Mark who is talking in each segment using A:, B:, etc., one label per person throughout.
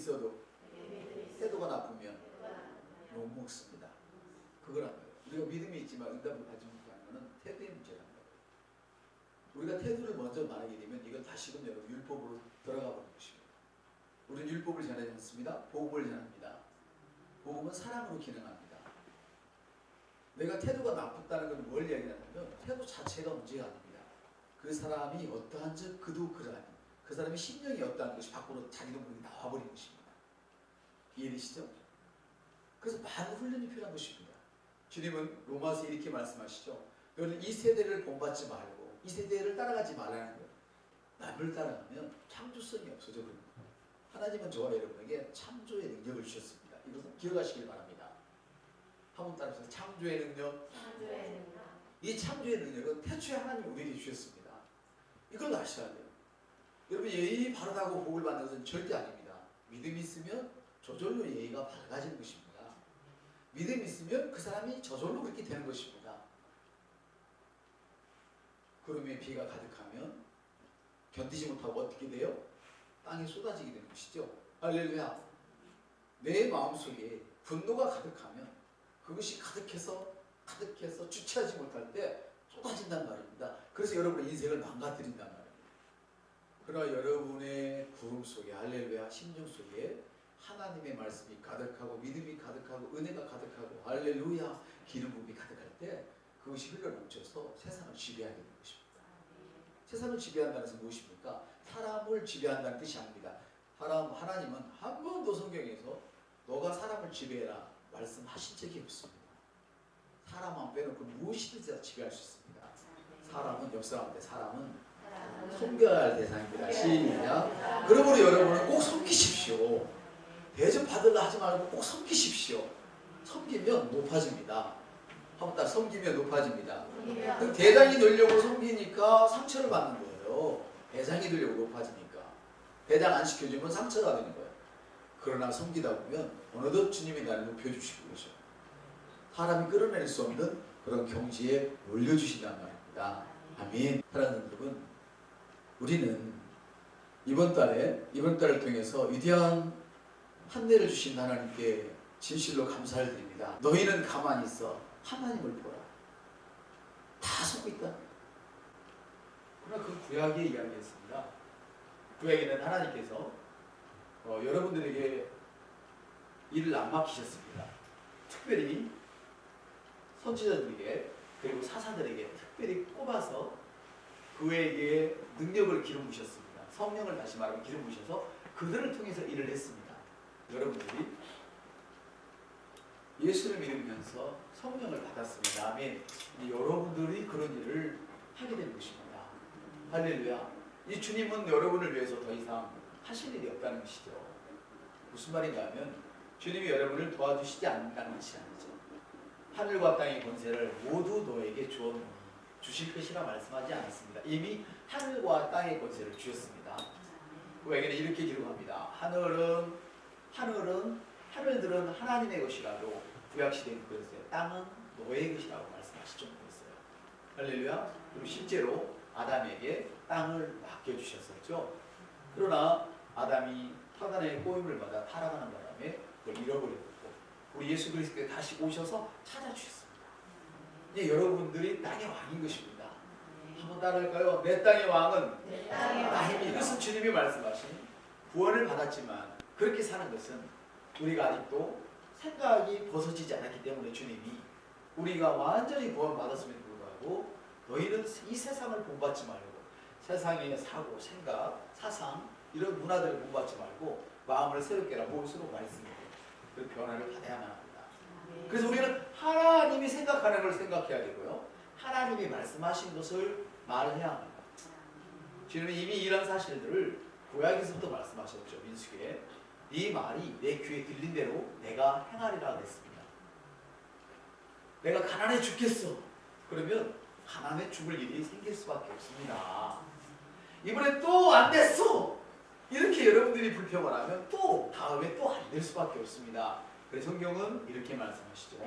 A: 있어도 태도가 나쁘면 욕먹습니다. 그거란 거예요. 우리가 믿음이 있지만 응답을 받지 못하는 것은 태도의 문제란 거예요. 우리가 태도를 먼저 말하게 되면 이건 다시금 여러분 율법으로 들어가 버리는 것입니다. 우리는 율법을 전하지 않습니다. 복음을 전합니다. 복음은 사랑으로 기능합니다. 내가 태도가 나쁘다는 건 뭘 이야기하냐면 태도 자체가 문제가 아닙니다. 그 사람이 어떠한즉 그도 그러하니 그 사람의 심령이 어떠한 것이 밖으로 자기도 모르게 나와버린 것입니다. 이해되시죠? 그래서 많은 훈련이 필요한 것입니다. 주님은 로마서 이렇게 말씀하시죠. 너는 이 세대를 본받지 말고 이 세대를 따라가지 말라는 거예요. 남을 따라가면 창조성이 없어져 버립니다. 하나님은 저와 여러분에게 창조의 능력을 주셨습니다. 이것은 기억하시길 바랍니다. 한번 따라서 창조의 능력. 이 창조의 능력은 태초에 하나님이 우리에게 주셨습니다. 이걸 아셔야 돼요. 여러분 예의 바르다고 복을 받는 것은 절대 아닙니다. 믿음이 있으면 저절로 예의가 밝아지는 것입니다. 믿음이 있으면 그 사람이 저절로 그렇게 되는 것입니다. 구름에 비가 가득하면 견디지 못하고 어떻게 돼요? 땅에 쏟아지게 되는 것이죠. 할렐루야. 내 마음속에 분노가 가득하면 그것이 가득해서 주체하지 못할 때 쏟아진단 말입니다. 그래서 여러분의 인생을 망가뜨린단 말입니다. 그러나 여러분의 구름 속에 할렐루야 심령 속에 하나님의 말씀이 가득하고 믿음이 가득하고 은혜가 가득하고 할렐루야 기름 부음이 가득할 때 그것이 흘러넘쳐서 세상을 지배하게 되는 것입니다. 세상을 지배한다는 것은 무엇입니까? 사람을 지배한다는 뜻이 아닙니다. 하나님은 한 번도 성경에서 너가 사람을 지배해라 말씀하신 적이 없습니다. 사람만 빼놓고 무엇이든지 다 지배할 수 있습니다. 사람은 역사하는데 사람은 섬겨야 할 대상입니다. 시작. 그러므로 여러분은 꼭 섬기십시오. 대접 받으려 하지 말고 꼭 섬기십시오. 섬기면 높아집니다. 한번 딱 섬기면 높아집니다. 대장이 되려고 섬기니까 상처를 받는 거예요. 대장이 되려고 높아지니까. 대장 안 시켜주면 상처가 되는 거예요. 그러나 섬기다 보면 어느덧 주님이 나를 높여주시고 계셔. 사람이 끌어낼 수 없는 그런 경지에 올려주신단 말입니다. 아멘. 사랑하는 여러분, 우리는 이번 달을 통해서 위대한 한례를 주신 하나님께 진실로 감사를 드립니다. 너희는 가만히 있어 하나님을 보라. 다 속고 있다. 그러나 그 구약의 이야기였습니다. 구약에는 하나님께서 여러분들에게 일을 안 맡기셨습니다. 특별히 선지자들에게 그리고 사사들에게 특별히 꼽아서 그에게 능력을 기름 부으셨습니다. 성령을 다시 말하면 기름 부으셔서 그들을 통해서 일을 했습니다. 여러분들이 예수를 믿으면서 성령을 받았습니다. 아멘. 여러분들이 그런 일을 하게 된 것입니다. 할렐루야. 이 주님은 여러분을 위해서 더 이상 하실 일이 없다는 것이죠. 무슨 말인가 하면 주님이 여러분을 도와주시지 않는다는 것이 아니죠. 하늘과 땅의 권세를 모두 너에게 주실 것이라 말씀하지 않았습니다. 이미 하늘과 땅의 권세를 주셨습니다. 구약에는 이렇게 기록합니다. 하늘들은 하나님의 것이라도 구약시대는 그랬어요. 땅은 너의 것이라고 말씀하실 정도였어요. 할렐루야. 그리고 실제로 아담에게 땅을 맡겨주셨었죠. 그러나 아담이 사단의 꼬임을 받아 타락하는 바람에 그걸 잃어버렸고 우리 예수 그리스도께 다시 오셔서 찾아주셨습니다. 이제 여러분들이 땅의 왕인 것입니다. 한번 따라할까요? 내 땅의 왕은 나입니다. 이것은 주님이 말씀하신 구원을 받았지만 그렇게 사는 것은 우리가 아직도 생각이 벗어지지 않았기 때문에 주님이 우리가 완전히 구원받았음에도 불구하고 너희는 이 세상을 본받지 말고 세상의 사고, 생각, 사상 이런 문화들을 본받지 말고 마음을 새롭게 하라 볼수록 말씀이고 그 변화를 받아야만 합니다. 그래서 우리는 하나님이 생각하는 걸 생각해야 되고요. 하나님이 말씀하신 것을 말해야 합니다. 주님은 이미 이런 사실들을 구약에서부터 말씀하셨죠. 민수기에 네 말이 내 귀에 들린 대로 내가 행하리라 그랬습니다. 내가 가난해 죽겠어. 그러면 가난해 죽을 일이 생길 수밖에 없습니다. 이번에 또 안 됐어. 이렇게 여러분들이 불평을 하면 또 다음에 또 안 될 수밖에 없습니다. 그래서 성경은 이렇게 말씀하시죠.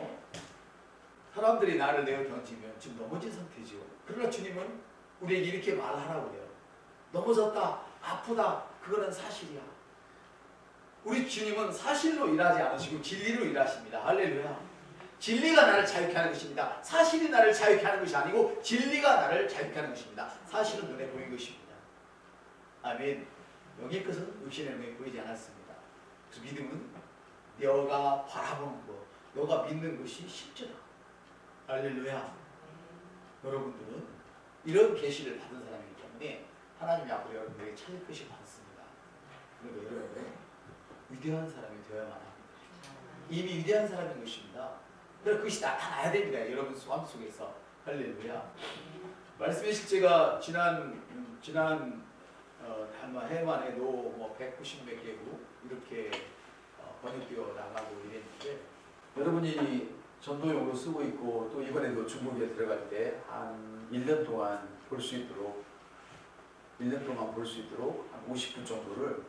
A: 사람들이 나를 내어 던지면 지금 넘어진 상태죠. 그러나 주님은 우리에게 이렇게 말하라고 해요. 넘어졌다, 아프다, 그거는 사실이야. 우리 주님은 사실로 일하지 않으시고 진리로 일하십니다. 할렐루야. 진리가 나를 자유케 하는 것입니다. 사실이 나를 자유케 하는 것이 아니고 진리가 나를 자유케 하는 것입니다. 사실은 눈에 보이는 것입니다. 아멘. 여기 것은 육신의 눈에 보이지 않았습니다. 그래서 믿음은 너가 바라보는 것, 너가 믿는 것이 실제다. 할렐루야. 여러분들은 이런 계시를 받은 사람이기 때문에 하나님이 앞으로 여러분에게 찾을 것이 많습니다. 그리고 여러분 위대한 사람이 되어야만 합니다. 이미 위대한 사람인 것입니다. 그래서 그것이 나타나야 됩니다. 여러분 삶 속에서. 할렐루야. 말씀의 실제가 지난 해만 해도 뭐 190몇 개국 이렇게 번역되어 나가고 이랬는데, 여러분이 전도용으로 쓰고 있고 또 이번에도 중국에 들어갈 때 한 1년 동안 볼 수 있도록 한 50분 정도를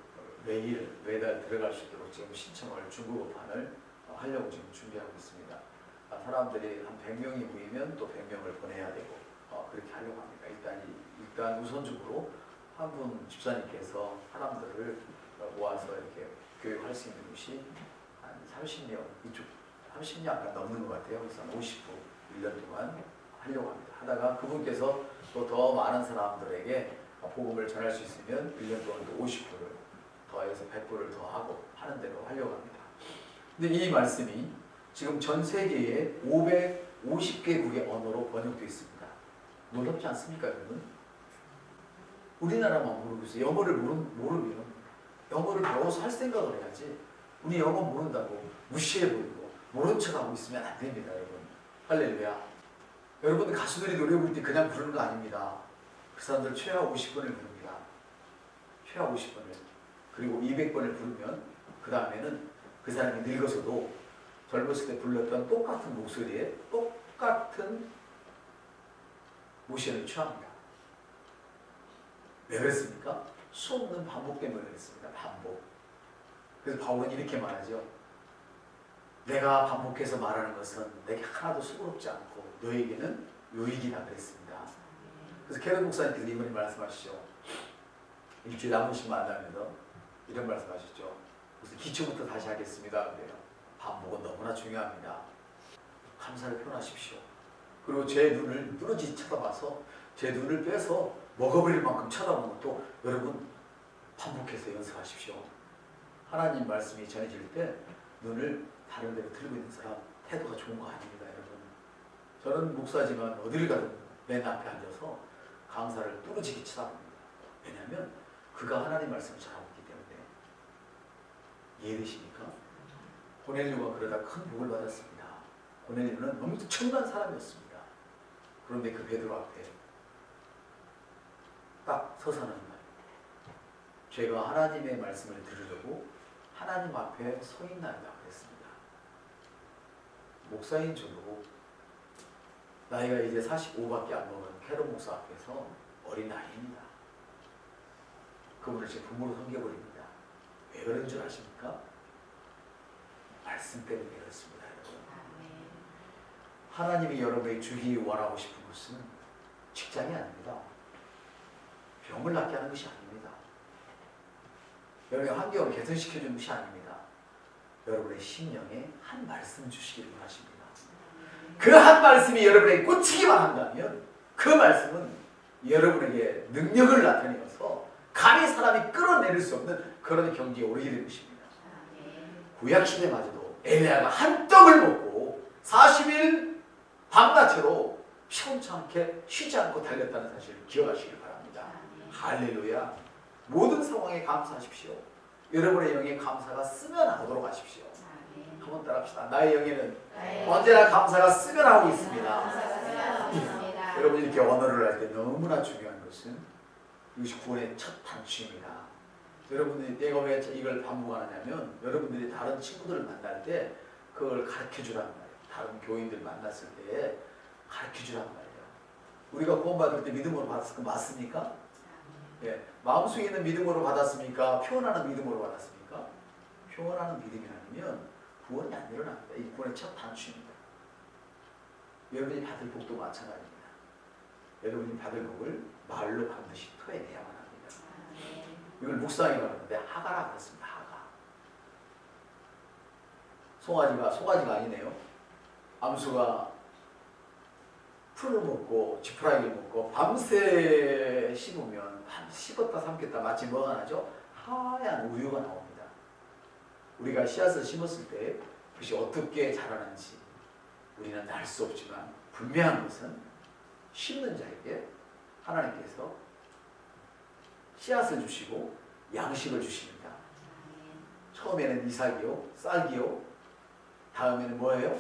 A: 매달 들어갈 수 있도록 지금 신청을 중국어판을 하려고 지금 준비하고 있습니다. 사람들이 한 100명이 모이면 또 100명을 보내야 되고 그렇게 하려고 합니다. 일단 우선적으로 한 분 집사님께서 사람들을 모아서 이렇게 교육할 수 있는 것이 한 30명, 이쪽 30년 넘는 것 같아요. 그래서 50분 1년 동안 하려고 합니다. 하다가 그분께서 또 더 많은 사람들에게 복음을 전할 수 있으면 1년 동안 또 50%를 더해서 100%를 더 하고 하는 대로 하려고 합니다. 근데 이 말씀이 지금 전 세계에 550개국의 언어로 번역되어 있습니다. 놀랍지 않습니까, 여러분? 우리나라만 모르고 있어요. 영어를 모르면 영어를 배워서 할 생각을 해야지. 우리 영어 모른다고 무시해버리고 모른 척하고 있으면 안 됩니다, 여러분. 할렐루야. 여러분 가수들이 노래 부를 때 그냥 부르는 거 아닙니다. 그 사람들 최하 50번을 부릅니다. 최하 50번을. 그리고 200번을 부르면 그 다음에는 그 사람이 늙어서도 젊었을 때 불렀던 똑같은 목소리에 똑같은 모션을 취합니다. 왜 그랬습니까? 수없는 반복 때문에 그랬습니다. 반복. 그래서 바울은 이렇게 말하죠. 내가 반복해서 말하는 것은 내게 하나도 수고롭지 않고 너에게는 유익이다 그랬습니다. 그래서 캐럿 목사님께서 이번에 말씀하시죠. 일주일에 한 번씩 만나면서 이런 말씀하셨죠. 그래서 기초부터 다시 하겠습니다. 그래요. 반복은 너무나 중요합니다. 감사를 표현하십시오. 그리고 제 눈을 누르지 쳐다봐서 제 눈을 빼서 먹어버릴 만큼 쳐다보는 것도 여러분 반복해서 연습하십시오. 하나님 말씀이 전해질 때 눈을 다른 데로 들고 있는 사람 태도가 좋은 거 아닙니다, 여러분. 저는 목사지만 어디를 가든 맨 앞에 앉아서 강사를 뚫어지게 쳐다봅니다. 왜냐하면 그가 하나님 말씀을 잘하고 있기 때문에. 이해되십니까? 고넬료가 그러다 큰 복을 받았습니다. 고넬료는 엄청난 사람이었습니다. 그런데 그 베드로 앞에 딱 서서는 말. 제가 하나님의 말씀을 들으려고 하나님 앞에 서 있나이다 그랬습니다. 목사인 저도 나이가 이제 45밖에 안 먹은 캐럿 목사 앞에서 어린 나이입니다. 그분을 제 부모로 섬겨버립니다. 왜 그런 줄 아십니까? 말씀 때문에 그렇습니다, 여러분. 하나님이 여러분의 주기 원하고 싶은 것은 직장이 아닙니다. 병을 낫게 하는 것이 아닙니다. 여러분의 환경을 개선시켜주는 것이 아닙니다. 여러분의 심령에 한 말씀 주시기를 원하십니다. 그 한 말씀이 여러분에게 꽂히기만 한다면 그 말씀은 여러분에게 능력을 나타내어서 감히 사람이 끌어내릴 수 없는 그런 경지에 오르게 될 것입니다. 구약시대마저도 엘리야가 한 떡을 먹고 40일 밤낮으로 시원찮게 쉬지 않고 달렸다는 사실을 기억하시길 바랍니다. 할렐루야. 모든 상황에 감사하십시오. 여러분의 영에 감사가 스며나오도록 하십시오. 한번 따라합시다. 나의 영에는 언제나 감사가 스며나오고 있습니다. 여러분 이렇게 언어를 할 때 너무나 중요한 것은 이것이 구원의 첫 단추입니다. 여러분들이 내가 왜 이걸 반복하느냐면 여러분들이 다른 친구들을 만날 때 그걸 가르쳐주란 말이에요. 다른 교인들 만났을 때 가르쳐주란 말이에요. 우리가 구원받을 때 믿음으로 받았을 거 맞습니까? 예, 마음속에 있는 믿음으로 받았습니까? 표현하는 믿음으로 받았습니까? 표현하는 믿음이 아니면 구원이 안 일어납니다. 이 구원의 첫 단추입니다. 여러분이 받을 복도 마찬가지입니다. 여러분이 받을 복을 말로 반드시 토해내야만 합니다. 이걸 묵상이라고 하는데 하가라 그랬습니다. 하가. 송아지가 아니네요. 암수가 풀을 먹고 지푸라기를 먹고 밤새 씹으면 씹었다 삼켰다 마치 뭐가 나죠? 하얀 우유가 나옵니다. 우리가 씨앗을 심었을 때 그것이 어떻게 자라는지 우리는 알 수 없지만 분명한 것은 심는 자에게 하나님께서 씨앗을 주시고 양식을 주십니다. 처음에는 이삭이요, 쌀기요, 다음에는 뭐예요?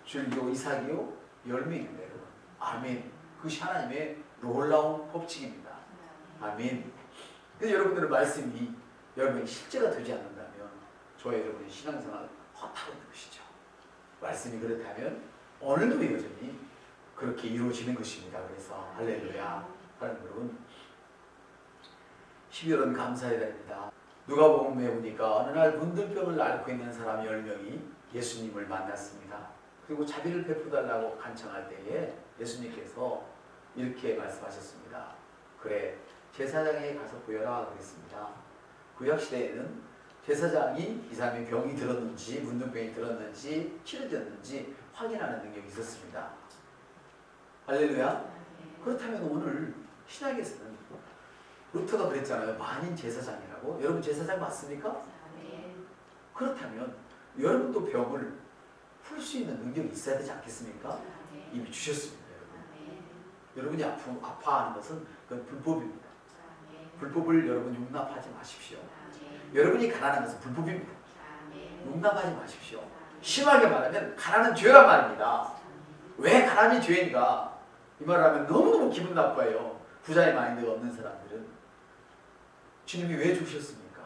A: 줄기요, 이삭이요, 열매입니다, 여러분. 아멘. 그것이 하나님의 놀라운 법칙입니다. 아멘. 그래서 여러분들의 말씀이 여러분이 실제가 되지 않는다면 저와 여러분의 신앙생활 허탈한 것이죠. 말씀이 그렇다면 오늘도 여전히 그렇게 이루어지는 것입니다. 그래서 할렐루야. 하나님 여러분, 12월은 감사해야 됩니다. 누가복음에 보니까 어느 날 문둥병을 앓고 있는 사람 10명이 예수님을 만났습니다. 그리고 자비를 베풀어달라고 간청할 때에 예수님께서 이렇게 말씀하셨습니다. 그래, 제사장에 가서 보여라 그랬습니다. 구약시대에는 제사장이 이 사람의 병이 들었는지 문둥병이 들었는지 치료되었는지 확인하는 능력이 있었습니다. 할렐루야. 그렇다면 오늘 신약에서는 루터가 그랬잖아요. 만인 제사장이라고. 여러분 제사장 맞습니까? 그렇다면 여러분도 병을 풀 수 있는 능력이 있어야 되지 않겠습니까? 이미 주셨습니다. 여러분이 아파하는 것은 그건 불법입니다. 불법을 여러분 용납하지 마십시오. 여러분이 가난한 것은 불법입니다. 용납하지 마십시오. 심하게 말하면 가난은 죄란 말입니다. 왜 가난이 죄인가? 이 말을 하면 너무너무 기분 나빠요. 부자의 마인드가 없는 사람들은. 주님이 왜 죽으셨습니까?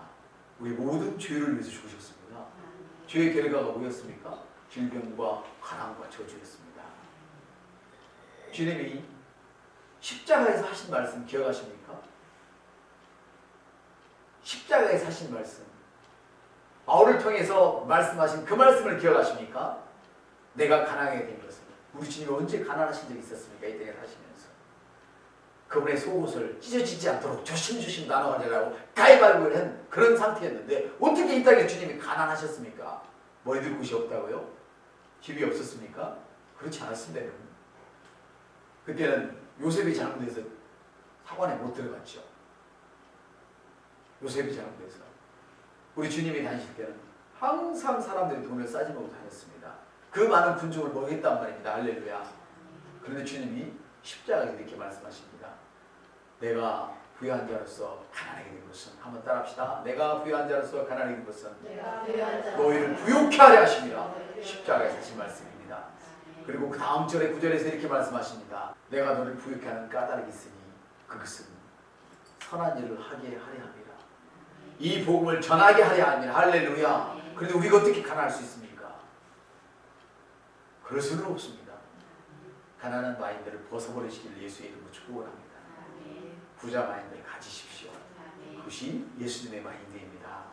A: 우리 모든 죄를 위해서 죽으셨습니다. 죄의 결과가 뭐였습니까? 질병과 가난과 저주였습니다. 주님이 십자가에서 하신 말씀 기억하십니까? 십자가에서 하신 말씀, 바울을 통해서 말씀하신 그 말씀을 기억하십니까? 내가 가난하게 된 것은, 우리 주님이 언제 가난하신 적이 있었습니까? 이 땅에 사시면서 그분의 속옷을 찢어지지 않도록 조심조심 나눠 가지라고 가위바위보를 한 그런 상태였는데 어떻게 이 땅에 주님이 가난하셨습니까? 머리둘 곳이 없다고요? 집이 없었습니까? 그렇지 않았습니다, 여러분. 그때는 요셉이 잘못해서 사관에 못 들어갔죠. 요셉이 잘못해서. 우리 주님이 다니실 때는 항상 사람들이 돈을 싸지먹고 다녔습니다. 그 많은 군중을 먹였단 말입니다. 할렐루야. 그런데 주님이 십자가에 이렇게 말씀하십니다. 내가 부유한 자로서 가난하게 된 것은, 한번 따라합시다. 내가 부유한 자로서 가난하게 된 것은 너희를 부욕케 하려 하십니다. 십자가에서 하신 말씀입니다. 그리고 그 다음 절에 9절에서 이렇게 말씀하십니다. 내가 너를 부욕케 하는 까닭이 있으니 그것은 선한 일을 하게 하려 함이라. 이 복음을 전하게 하려 함이라. 할렐루야. 그런데 우리가 어떻게 가난할 수 있습니까? 그럴 수는 없습니다. 가난한 마인드를 벗어버리시길 예수의 이름으로 축복합니다. 부자 마인드를 가지십시오. 그것이 예수님의 마인드입니다.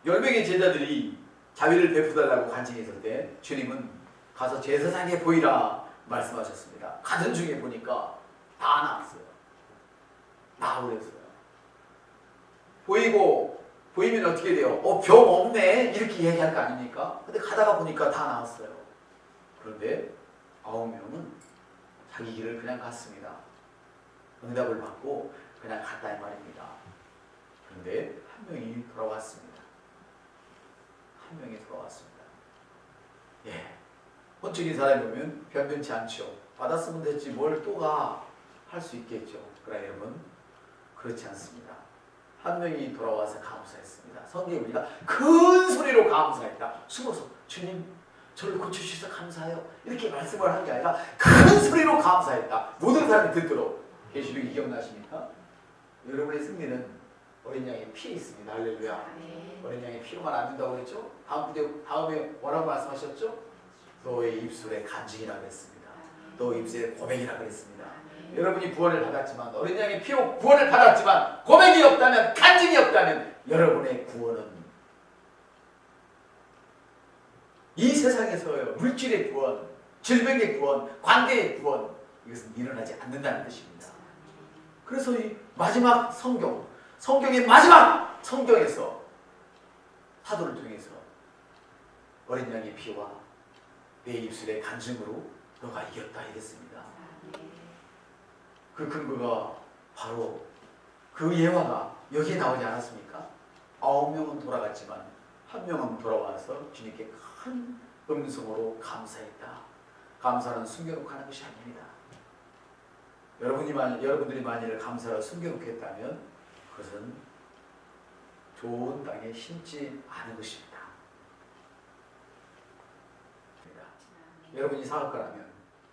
A: 10명의 제자들이 자비를 베푸달라고 간청했을 때 주님은 가서 제사장에 보이라 말씀하셨습니다. 가던 중에 보니까 다 나왔어요. 나와버렸어요. 보이면 어떻게 돼요? 병 없네 이렇게 얘기할 거 아닙니까? 근데 가다가 보니까 다 나왔어요. 그런데 9명은 자기 길을 그냥 갔습니다. 응답을 받고 그냥 갔다 이 말입니다. 그런데 한 명이 돌아왔습니다. 한 명이 돌아왔습니다. 예, 혼적인 사람이 보면 변변치 않죠. 받았으면 됐지 뭘 또 가 할 수 있겠죠. 그러나 여러분 그렇지 않습니다. 한 명이 돌아와서 감사했습니다. 성경에 우리가 큰 소리로 감사했다. 숨어서 주님 저를 고쳐주셔서 감사해요. 이렇게 말씀을 한 게 아니라 큰 소리로 감사했다. 모든 사람이 듣도록. 계시록이 기억나십니까? 여러분의 승리는 어린 양의 피에 있습니다. 할렐루야. 어린 양의 피로만 안 된다고 그랬죠? 다음에 뭐라고 말씀하셨죠? 너의 입술에 간증이라 그랬습니다. 너의 입술에 고백이라 그랬습니다. 여러분이 구원을 받았지만, 어린 양의 피로 구원을 받았지만 고백이 없다면, 간증이 없다면 여러분의 구원은 이 세상에서요, 물질의 구원, 질병의 구원, 관계의 구원, 이것은 일어나지 않는다는 것입니다. 그래서 이 마지막 성경의 마지막 성경에서 사도를 통해서 피와 내 입술의 간증으로 너가 이겼다 이랬습니다. 그 근거가 바로 그 예화가 여기에 나오지 않았습니까? 9명은 돌아갔지만 1명은 돌아와서 주님께 큰 음성으로 감사했다. 감사는 숨겨놓고 하는 것이 아닙니다. 여러분들이 만일 감사를 숨겨놓고 했다면 그것은 좋은 땅에 심지 않은 것입니다. 여러분이 사업가라면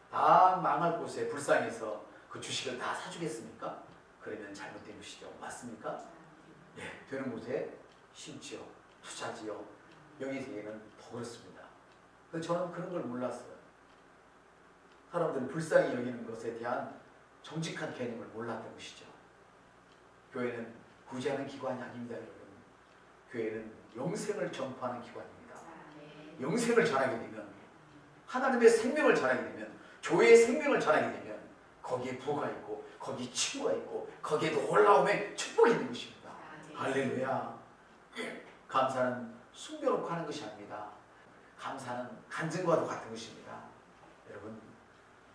A: 다 망할 곳에 불쌍해서 그 주식을 다 사주겠습니까? 그러면 잘못된 것이죠. 맞습니까? 예, 되는 곳에 심지어 투자지요. 영의 더 그렇습니다. 근데 저는 그런 걸 몰랐어요. 사람들은 불쌍히 여기는 것에 대한 정직한 개념을 몰랐던 것이죠. 교회는 구제하는 기관이 아닙니다, 여러분. 교회는 영생을 전파하는 기관입니다. 영생을 전하게 되면, 하나님의 생명을 전하게 되면, 교회의 생명을 전하게 되면 거기에 부가 있고 거기에 치유가 있고 거기에 놀라움의 축복이 있는 것입니다. 할렐루야. 감사는 숨겨놓고 하는 것이 아닙니다. 감사는 간증과도 같은 것입니다. 여러분,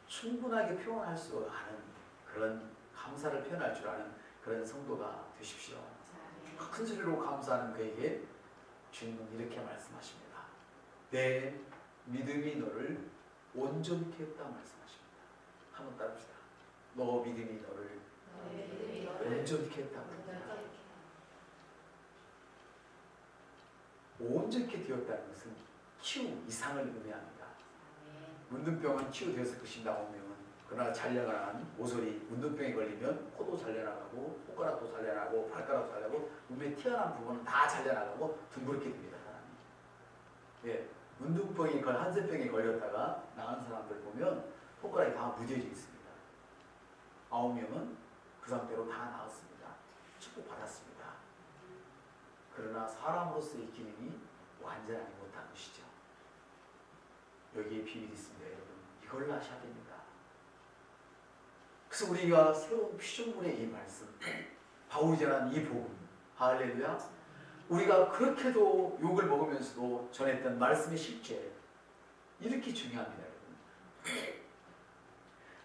A: 충분하게 표현할 수 아는 그런 감사를 표현할 줄 아는 그런 성도가 되십시오. 큰 소리로 감사하는 그에게 주님은 이렇게 말씀하십니다. 내 믿음이 너를 온전케 했다 말씀하십니다. 한번 따릅시다. 너 믿음이 너를 온전케 했다. 온전케 되었다는 것은 치유 이상을 의미합니다. 문둥병은 치유되었을 것입니다. 9명은. 그러나 잘려나간 모서리, 문둥병에 걸리면 코도 잘려나가고 손가락도 잘려나가고 발가락도 잘려나가고 몸에 튀어나온 부분은 다 잘려나가고 둥그렇게 됩니다. 사람이. 예, 문둥병이 한센병에 걸렸다가 나은 사람들 보면 손가락이 다 무뎌져 있습니다. 9명은 그 상태로 다 나았습니다. 축복받았습니다. 그러나 사람으로서의 기능이 완전하지 못한 것이죠. 여기에 비밀이 있습니다. 여러분, 이걸 아셔야 됩니다. 그래서 우리가 새로운 피조물의 이 말씀, 바울이 전한 이 복음, 할렐루야, 우리가 그렇게도 욕을 먹으면서도 전했던 말씀의 실제, 이렇게 중요합니다. 여러분.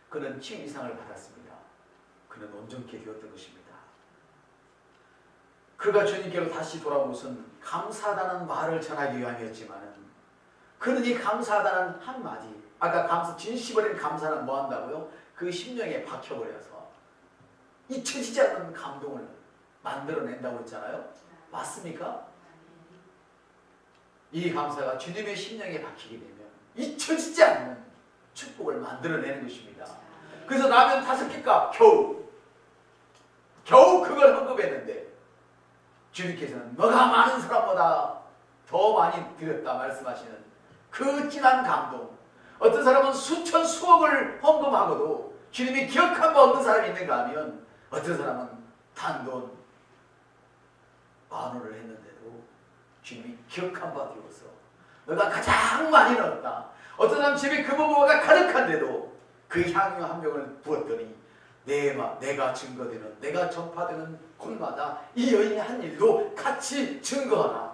A: 그는 치유 이상을 받았습니다. 그는 온전케 되었던 것입니다. 그가 주님께로 다시 돌아온 것은 감사하다는 말을 전하기 위함이었지만 그는 이 감사하다는 한마디, 아까 진심 어린 감사는 뭐 한다고요? 그 심령에 박혀버려서 잊혀지지 않는 감동을 만들어낸다고 했잖아요. 맞습니까? 이 감사가 주님의 심령에 박히게 되면 잊혀지지 않는 축복을 만들어내는 것입니다. 그래서 라면 5개값 겨우 그걸 헌금했는데 주님께서는 너가 많은 사람보다 더 많이 드렸다 말씀하시는 그 진한 감동. 어떤 사람은 수천 수억을 헌금하고도 주님이 기억한 바 없는 사람이 있는가 하면 어떤 사람은 단돈 10,000원을 했는데도 주님이 기억한 바 되어서 너가 가장 많이 넣었다. 어떤 사람 집에 금은보화가 가득한데도 그 향유 한 병을 부었더니 내가 증거되는, 내가 전파되는 곳마다 이 여인이 한 일도 같이 증거하라.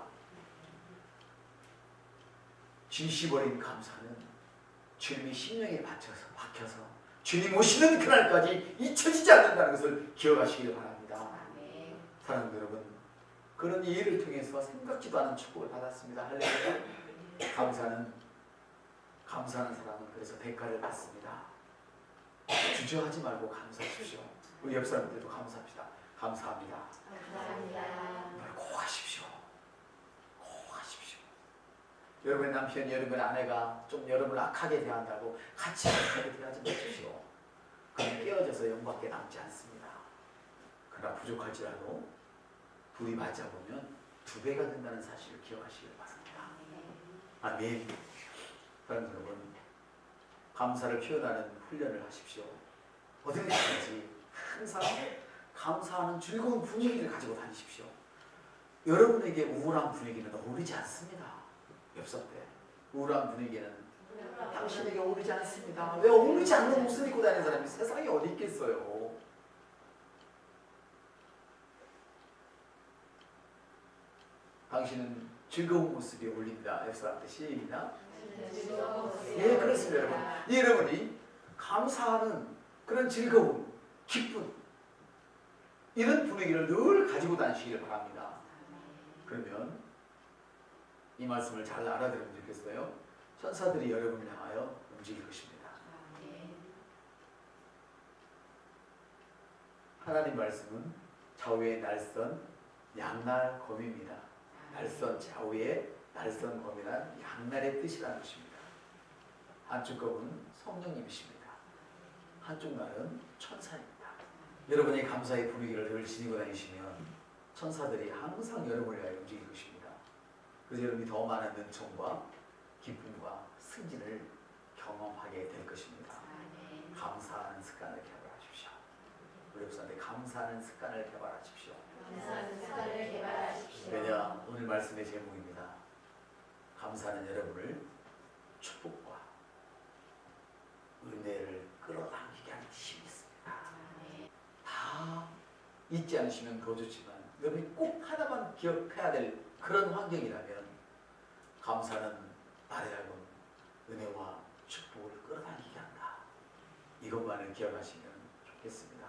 A: 진심 어린 감사는 주님의 심령에 박혀서 주님 오시는 그날까지 잊혀지지 않는다는 것을 기억하시길 바랍니다. 사랑하는 여러분, 그런 이 일을 통해서 생각지도 않은 축복을 받았습니다. 할렐루야. 감사하는 사람은 그래서 대가를 받습니다. 주저하지 말고 감사하십시오. 우리 옆 사람들도 감사합시다. 감사합니다. 고하십시오. 여러분의 남편, 여러분의 아내가 좀 여러분을 악하게 대한다고 같이 악하게 대하지 마십시오. 그럼 깨어져서 영밖에 남지 않습니다. 그러나 부족할지라도 둘이 맞아보면 2배가 된다는 사실을 기억하시길 바랍니다. 아멘. 사랑하는 여러분, 감사를 표현하는 훈련을 하십시오. 어디든지 항상 감사하는 즐거운 분위기를 가지고 다니십시오. 여러분에게 우울한 분위기는 어울리지 않습니다. 엽서 때 우울한 분위기는 당신에게 어울리지 않습니다. 왜 어울리지 않는 옷을 입고 다니는 사람이 세상에 어디 있겠어요? 당신은 즐거운 모습이 어울린다. 옆사람한테 시작. 예, 그렇습니다, 여러분. 여러분이 감사하는 그런 즐거움, 기쁨, 이런 분위기를 늘 가지고 다니시기를 바랍니다. 그러면 이 말씀을 잘 알아들으면 좋겠어요. 천사들이 여러분을 향하여 움직일 것입니다. 하나님 말씀은 좌우의 날선 양날 검입니다. 날선 좌우의 날선 검이란 양날의 뜻이라는 것입니다. 한쪽 검은 성령님이십니다. 한쪽 날은 천사입니다. 여러분이 감사의 분위기를 늘 지니고 다니시면 천사들이 항상 여러분을 위하여 움직일 것입니다. 그래서 여러분이 더 많은 은총과 기쁨과 승진을 경험하게 될 것입니다. 감사하는 습관을 개발하십시오. 우리 옆사람한테 감사하는 습관을 개발하십시오. 왜냐, 오늘 말씀의 제목입니다. 감사는 여러분을 축복과 은혜를 끌어당기게 하는 힘이 있습니다. 다 잊지 않으시면 더 좋지만 여러분이 꼭 하나만 기억해야 될 그런 환경이라면 감사는 나를 하여금 은혜와 축복을 끌어당기게 한다. 이것만을 기억하시면 좋겠습니다.